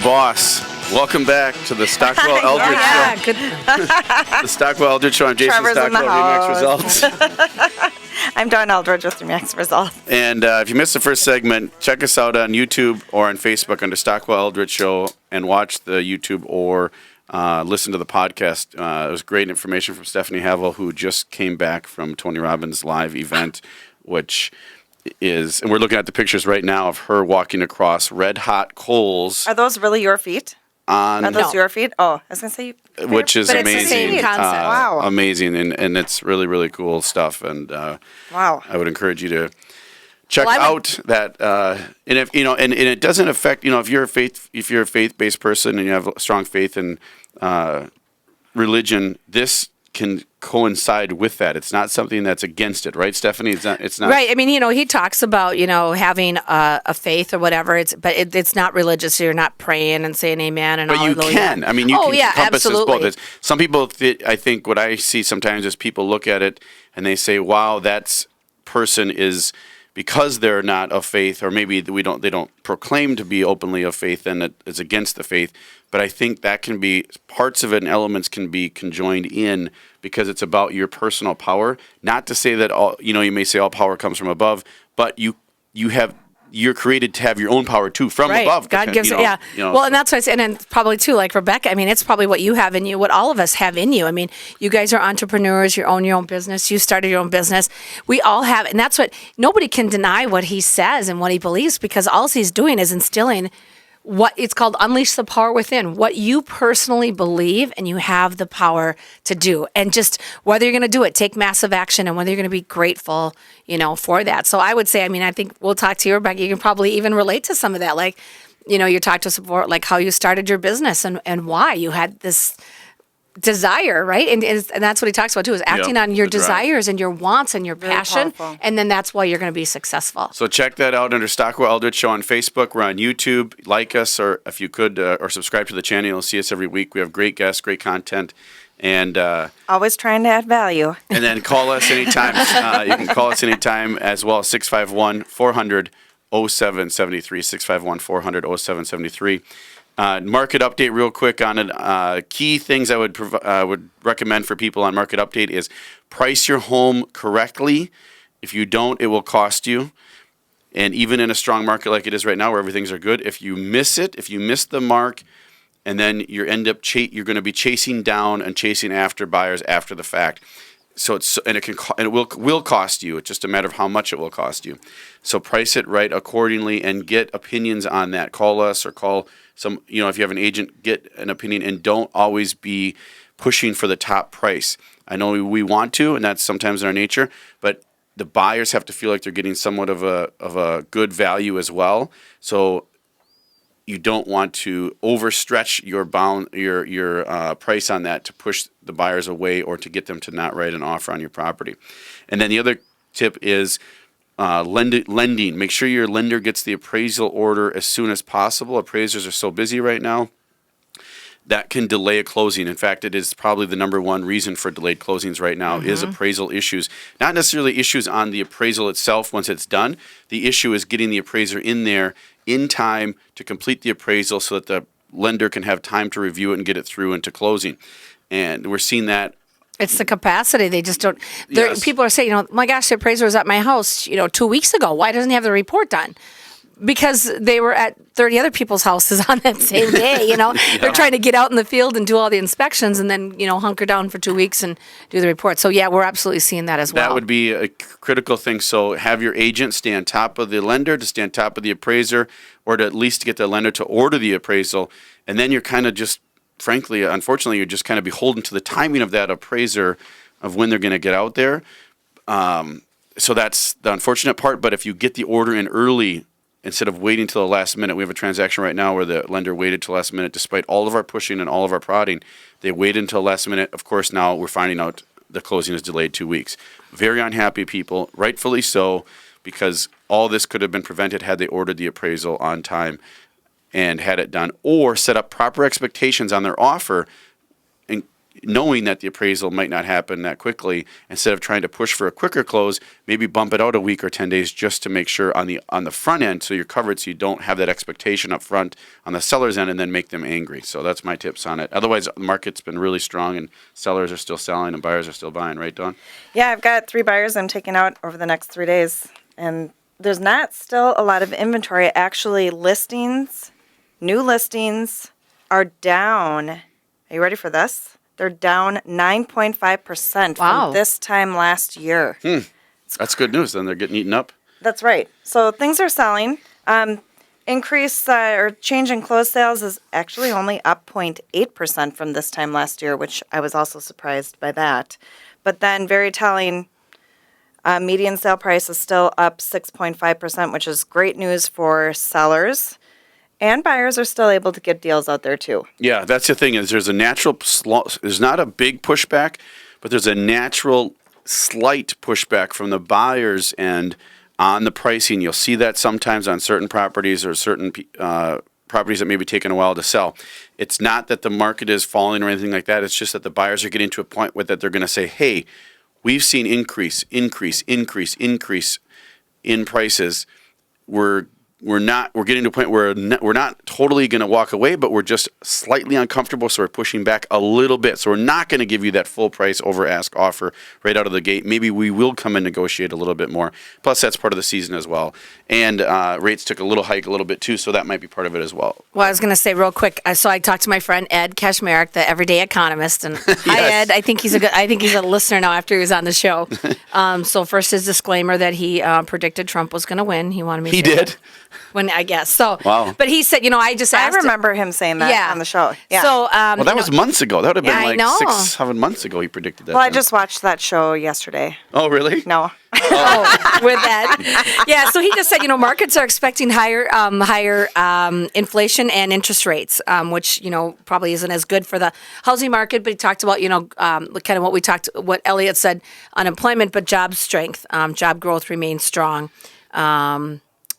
boss. Welcome back to the Stockwell Eldridge Show. The Stockwell Eldridge Show. I'm Jason Trevor's Stockwell, Remax Results. I'm Dawn Eldridge with Remax Results. And if you missed the first segment, check us out on YouTube or on Facebook under Stockwell Eldridge Show and watch the YouTube or listen to the podcast. It was great information from Stephanie Havel, who just came back from Tony Robbins' live event, which is, and we're looking at the pictures right now of her walking across red hot coals. Are those really your feet? Are those your feet? Oh, I was going to say which is but amazing. It's the same concept. Wow. Amazing. And it's really, really cool stuff. And wow. I would encourage you to check out that. And if, and it doesn't affect, if you're a faith-based person and you have strong faith in religion, this can coincide with that. It's not something that's against it, right, Stephanie? It's not. Right. I mean, he talks about, having a faith or whatever. It's not religious. You're not praying and saying amen and but all you of those. can. I mean, you can encompass absolutely. both. Some people, I think what I see sometimes is people look at it and they say, wow, that person is, because they're not of faith, or maybe they don't proclaim to be openly of faith, and it is against the faith. But I think that can be, parts of it and elements can be conjoined in, because it's about your personal power. Not to say that all, you may say all power comes from above, but you're created to have your own power too from above. God gives it, yeah. Well, and that's what I say, and then probably too, like Rebecca, I mean, it's probably what you have in you, what all of us have in you. I mean, you guys are entrepreneurs, you own your own business, you started your own business. We all have, and that's what, nobody can deny what he says and what he believes, because all he's doing is instilling what it's called unleash the power within, what you personally believe and you have the power to do. And just whether you're going to do it, take massive action, and whether you're going to be grateful, for that. So I would say, I think we'll talk to you, Rebecca. You can probably even relate to some of that. Like, you talked to us before, like how you started your business and why you had this desire, right? And that's what he talks about too, is acting on your desires and your wants and your passion. Powerful. And then that's why you're going to be successful. So check that out under Stockwell Eldridge Show on Facebook. We're on YouTube. Like us, or if you could, or subscribe to the channel. You'll see us every week. We have great guests, great content. And always trying to add value. And then call us anytime. You can call us anytime as well, 651-400-0773, 651-400-0773. Market update real quick on it. Key things I would recommend for people on Market Update is price your home correctly. If you don't, it will cost you. And even in a strong market like it is right now, where everything's are good, if you miss the mark, and then you're going to be chasing down and chasing after buyers after the fact. So it will cost you. It's just a matter of how much it will cost you. So price it right accordingly and get opinions on that. Call us or call some, if you have an agent, get an opinion, and don't always be pushing for the top price. I know we want to, and that's sometimes in our nature, but the buyers have to feel like they're getting somewhat of a good value as well. So you don't want to overstretch your price on that to push the buyers away or to get them to not write an offer on your property. And then the other tip is lending. Make sure your lender gets the appraisal order as soon as possible. Appraisers are so busy right now that can delay a closing. In fact, it is probably the number one reason for delayed closings right now is appraisal issues. Not necessarily issues on the appraisal itself once it's done. The issue is getting the appraiser in there in time to complete the appraisal so that the lender can have time to review it and get it through into closing. And we're seeing that. It's the capacity. They just don't. Yes. People are saying, my gosh, the appraiser was at my house, 2 weeks ago. Why doesn't he have the report done? Because they were at 30 other people's houses on that same day, Yeah. They're trying to get out in the field and do all the inspections and then, hunker down for 2 weeks and do the report. So, yeah, we're absolutely seeing that as well. That would be a critical thing. So have your agent stay on top of the lender, to stay on top of the appraiser, or to at least get the lender to order the appraisal. And then you're kind of just, frankly, unfortunately, you're just kind of beholden to the timing of that appraiser of when they're going to get out there. So that's the unfortunate part. But if you get the order in early, instead of waiting till the last minute, we have a transaction right now where the lender waited till the last minute despite all of our pushing and all of our prodding. They waited until the last minute. Of course, now we're finding out the closing is delayed 2 weeks. Very unhappy people, rightfully so, because all this could have been prevented had they ordered the appraisal on time and had it done, or set up proper expectations on their offer. And knowing that the appraisal might not happen that quickly, instead of trying to push for a quicker close, maybe bump it out a week or 10 days just to make sure on the front end, so you're covered, so you don't have that expectation up front on the seller's end and then make them angry. So that's my tips on it. Otherwise, the market's been really strong and sellers are still selling and buyers are still buying, right, Dawn? Yeah, I've got 3 buyers I'm taking out over the next 3 days, and there's not still a lot of inventory. Actually, new listings are down. Are you ready for this? They're down 9.5% Wow. from this time last year. That's good news. Then they're getting eaten up. That's right. So things are selling. Increase or change in closed sales is actually only up 0.8% from this time last year, which I was also surprised by that. But then very telling, median sale price is still up 6.5%, which is great news for sellers. And buyers are still able to get deals out there too. Yeah, that's the thing is there's a natural, there's not a big pushback, but there's a natural slight pushback from the buyer's end on the pricing. You'll see that sometimes on certain properties or certain properties that may be taking a while to sell. It's not that the market is falling or anything like that. It's just that the buyers are getting to a point where that they're going to say, hey, we've seen increase in prices. We're getting to a point where we're not totally going to walk away, but we're just slightly uncomfortable, so we're pushing back a little bit. So we're not going to give you that full price over ask offer right out of the gate. Maybe we will come and negotiate a little bit more. Plus, that's part of the season as well. And rates took a little hike a little bit too, so that might be part of it as well. Well, I was going to say real quick. So I talked to my friend Ed Kashmarek, the everyday economist, and hi Ed. I think he's a listener now after he was on the show. So first, his disclaimer that he predicted Trump was going to win. He wanted me. He to did. When I guess so. Wow. But he said, I just asked. I remember him saying that on the show. Yeah. So Well, that was months ago. That would have been I like know. 6-7 months ago. He predicted that. Well, I then. just watched that show yesterday. Oh, really? No. with that. Yeah, so he just said, markets are expecting higher inflation and interest rates, which, probably isn't as good for the housing market. But he talked about, kind of what Elliot said, unemployment, but job strength, job growth remains strong.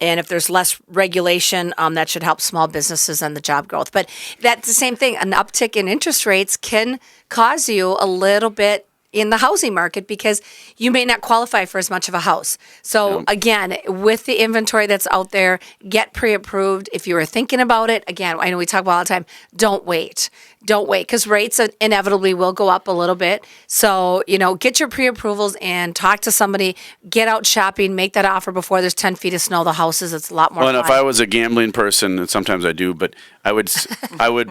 And if there's less regulation, that should help small businesses and the job growth. But that's the same thing. An uptick in interest rates can cause you a little bit in the housing market because you may not qualify for as much of a house. So again, with the inventory that's out there, get pre-approved. If you were thinking about it, again, I know we talk about all the time, don't wait. Don't wait because rates inevitably will go up a little bit. So, get your pre-approvals and talk to somebody, get out shopping, make that offer before there's 10 feet of snow. The houses, it's a lot more fun. Well, and if I was a gambling person, and sometimes I do, but I would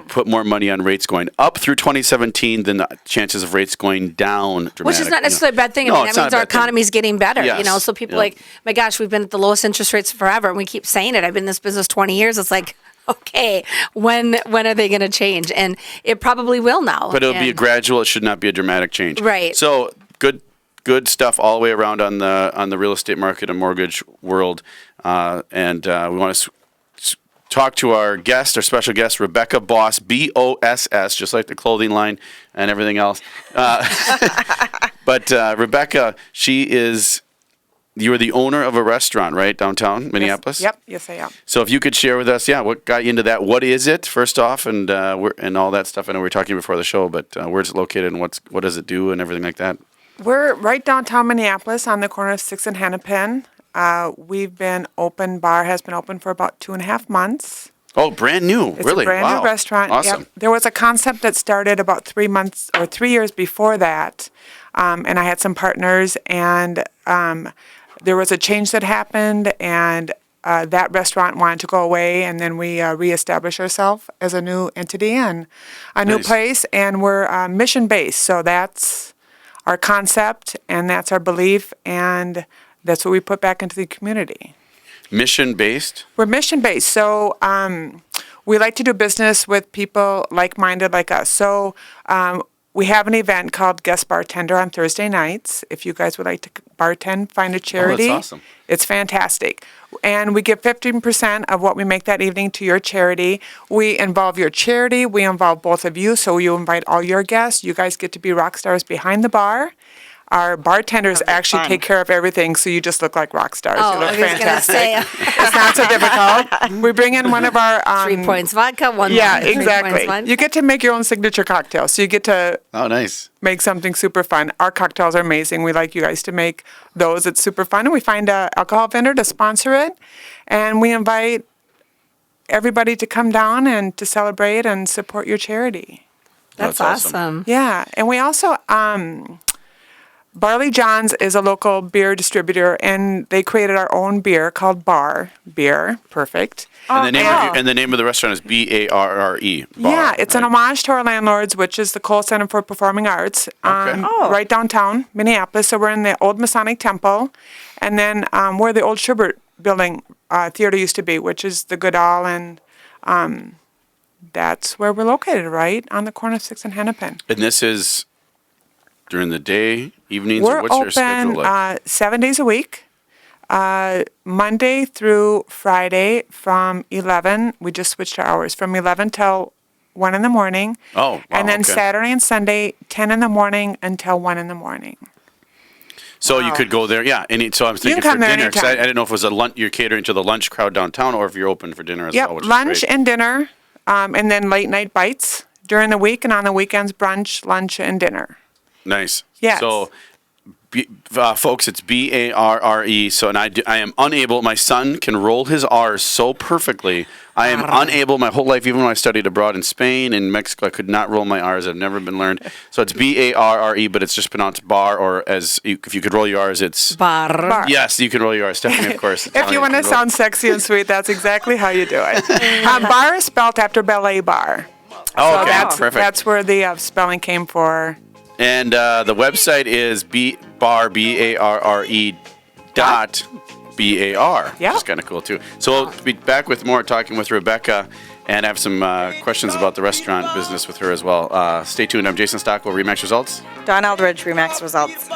put more money on rates going up through 2017 than the chances of rates going down dramatically. Which is not necessarily a bad thing. No, That it's not means a our bad thing. economy's getting better. Yes. So people my gosh, we've been at the lowest interest rates forever, and we keep saying it. I've been in this business 20 years. It's like, okay, when are they going to change? And it probably will now. But it'll be a gradual. It should not be a dramatic change. Right. So good stuff all the way around on the real estate market and mortgage world. And we want to talk to our special guest, Rebecca Boss, BOSS, just like the clothing line and everything else. But Rebecca, you are the owner of a restaurant, right, downtown Minneapolis? Yes, I am. So if you could share with us, what got you into that? What is it, first off, and all that stuff? I know we were talking before the show, but where's it located and what does it do and everything like that? We're right downtown Minneapolis on the corner of 6th and Hennepin. Bar has been open for about 2.5 months. Oh, brand new, It's really? a brand new restaurant. Awesome. Yep. There was a concept that started about 3 months or 3 years before that, and I had some partners, and there was a change that happened, and that restaurant wanted to go away, and then we reestablished ourselves as a new entity and a new Nice. place, and we're mission-based, so that's our concept, and that's our belief, and that's what we put back into the community. Mission-based? We're mission-based, so we like to do business with people like-minded like us. So we have an event called Guest Bartender on Thursday nights. If you guys would like to bartend, find a charity. that's awesome. It's fantastic. And we give 15% of what we make that evening to your charity. We involve your charity. We involve both of you, so you invite all your guests. You guys get to be rock stars behind the bar. our bartenders actually fun. take care of everything, so you just look like rock stars. Oh, you look I was going to fantastic. say It's not so difficult. We bring in one of our 3 points vodka, one yeah, wine, 3 points exactly. wine. You get to make your own signature cocktail, so you get to Oh, nice. make something super fun. Our cocktails are amazing. We like you guys to make those. It's super fun. And we find an alcohol vendor to sponsor it. And we invite everybody to come down and to celebrate and support your charity. That's That's awesome. awesome. Yeah. And we also, Barley John's is a local beer distributor, and they created our own beer called Bar Beer. Perfect. And the name of the restaurant is Barre. Yeah, it's an homage to our landlords, which is the Cole Center for Performing Arts, right downtown Minneapolis. So we're in the old Masonic Temple, and then where the old Schubert Building theater used to be, which is the Goodall, and that's where we're located, right on the corner of 6th and Hennepin. And this is during the day, evenings, We're or what's your schedule open like? 7 days a week, Monday through Friday from 11. We just switched our hours from 11 till 1 in the morning. Oh, wow, And then okay. Saturday and Sunday, 10 in the morning until 1 in the morning. So you could go there, yeah. So I'm thinking can for come there dinner, 'cause I anytime. didn't know if it was a lunch, you're catering to the lunch crowd downtown, or if you're open for dinner as Yep, well, which is lunch great. and dinner, and then late night bites during the week, and on the weekends, brunch, lunch, and dinner. Nice. Yes. So, folks, it's Barre. So, and I am unable. My son can roll his R's so perfectly. I am unable. My whole life, even when I studied abroad in Spain and Mexico, I could not roll my R's. I've never been learned. So it's Barre, but it's just pronounced bar. Or if you could roll your R's, it's Bar. yes. You can roll your R's, Stephanie. Of course. If you want to sound sexy and sweet, that's exactly how you do it. Bar is spelled after ballet bar. Oh, okay, That's perfect. that's where the spelling came for. And the website is Barre dot BAR. Yeah. Which is kind of cool too. So we'll be back with more talking with Rebecca, and I have some questions about the restaurant business with her as well. Stay tuned. I'm Jason Stockwell, Remax Results. Dawn Eldridge, Remax Results.